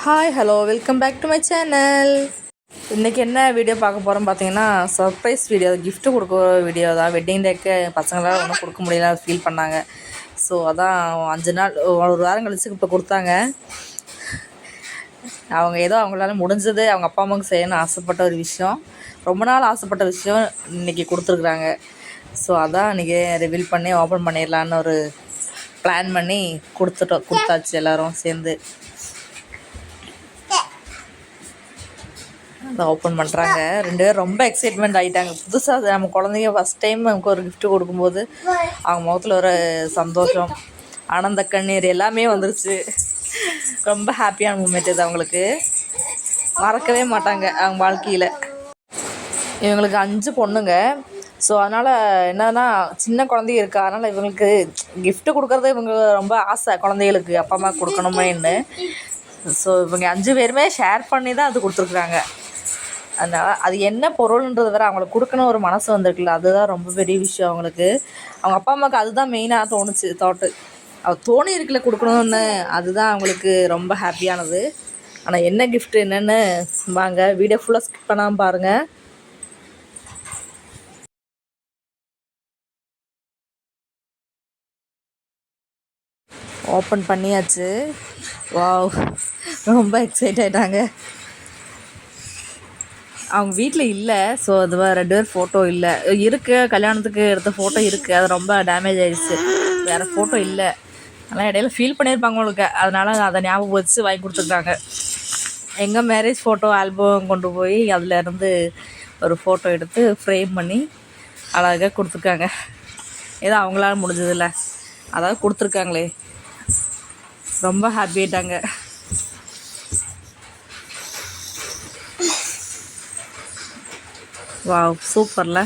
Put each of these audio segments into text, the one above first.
Hi hello welcome back to my channel. இன்றைக்கி என்ன video பார்க்க போகிறோம் பார்த்தீங்கன்னா, சர்ப்ரைஸ் வீடியோ, கிஃப்ட்டு கொடுக்க வீடியோ தான். வெட்டிங் டேக்கு பசங்களால் ஒன்றும் கொடுக்க முடியல ஃபீல் பண்ணாங்க. ஸோ அதான் 5 நாள் ஒரு வாரம் கழிச்சு இப்போ கொடுத்தாங்க. அவங்க ஏதோ அவங்களால முடிஞ்சது அவங்க அப்பா அம்மாவுக்கு செய்யணும்னு ஆசைப்பட்ட ஒரு விஷயம், ரொம்ப நாள் ஆசைப்பட்ட விஷயம் இன்றைக்கி கொடுத்துருக்குறாங்க. ஸோ அதான் இன்றைக்கி ரிவீல் பண்ணி ஓப்பன் பண்ணிடலான்னு ஒரு பிளான் பண்ணி கொடுத்தாச்சு எல்லோரும் சேர்ந்து. அதை ஓப்பன் பண்ணுறாங்க. 2 பேரும் ரொம்ப எக்ஸைட்மெண்ட் ஆகிட்டாங்க. புதுசாக நம்ம குழந்தைங்க ஃபஸ்ட் டைம் நமக்கு ஒரு கிஃப்ட்டு கொடுக்கும்போது அவங்க முகத்தில் ஒரு சந்தோஷம், ஆனந்த கண்ணீர் எல்லாமே வந்துருச்சு. ரொம்ப ஹாப்பியான மூமெண்ட் இது. அவங்களுக்கு மறக்கவே மாட்டாங்க அவங்க வாழ்க்கையில். இவங்களுக்கு 5 பொண்ணுங்க. ஸோ அதனால் என்னன்னா சின்ன குழந்தைங்க இருக்கா, அதனால் இவங்களுக்கு கிஃப்ட்டு கொடுக்குறது இவங்க ரொம்ப ஆசை, குழந்தைகளுக்கு அப்பா அம்மா கொடுக்கணுமேன்னு. ஸோ இவங்க 5 பேருமே ஷேர் பண்ணி தான் அது கொடுத்துருக்குறாங்க. அதனால் அது என்ன பொருள்ன்றது வேறு அவங்களுக்கு கொடுக்கணும் ஒரு மனசு வந்திருக்குல்ல, அதுதான் ரொம்ப பெரிய விஷயம் அவங்களுக்கு. அவங்க அப்பா அம்மாவுக்கு அதுதான் மெயினாக தாட்டு தோணி இருக்குல்ல கொடுக்கணும்னு, அதுதான் அவங்களுக்கு ரொம்ப ஹாப்பியானது. ஆனால் என்ன கிஃப்ட்டு என்னென்னு வாங்க வீடியோ ஃபுல்லாக ஸ்கிப் பண்ணாமல் பாருங்கள். ஓப்பன் பண்ணியாச்சு. வாவ், ரொம்ப எக்ஸைட் ஆகிட்டாங்க. அவங்க வீட்டில் இல்லை. ஸோ அது 2 பேர் ஃபோட்டோ இல்லை இருக்குது. கல்யாணத்துக்கு எடுத்த ஃபோட்டோ இருக்குது, அது ரொம்ப டேமேஜ் ஆகிடுச்சு. வேறு ஃபோட்டோ இல்லை. அதனால் இடையில ஃபீல் பண்ணியிருப்பாங்க உங்களுக்கு, அதனால் அதை ஞாபகம் வச்சு வாங்கி கொடுத்துருக்காங்க. எங்கள் மேரேஜ் ஃபோட்டோ ஆல்பம் கொண்டு போய் அதிலேருந்து ஒரு ஃபோட்டோ எடுத்து ஃப்ரேம் பண்ணி அழகாக கொடுத்துருக்காங்க. ஏதோ அவங்களால முடிஞ்சதில்ல, அதாவது கொடுத்துருக்காங்களே, ரொம்ப ஹாப்பி ஆகிட்டாங்க. வாவ், சூப்பரில்.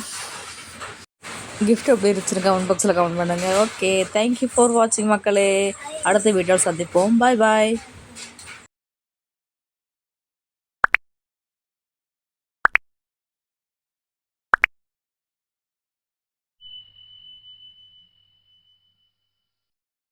கிஃப்ட் எப்படி இருந்துச்சுன்னு கமெண்ட் பாக்ஸில் கமெண்ட் பண்ணுங்கள். ஓகே, தேங்க்யூ ஃபார் வாட்சிங் மக்களே. அடுத்த வீடியோவில் சந்திப்போம். பாய் பாய்.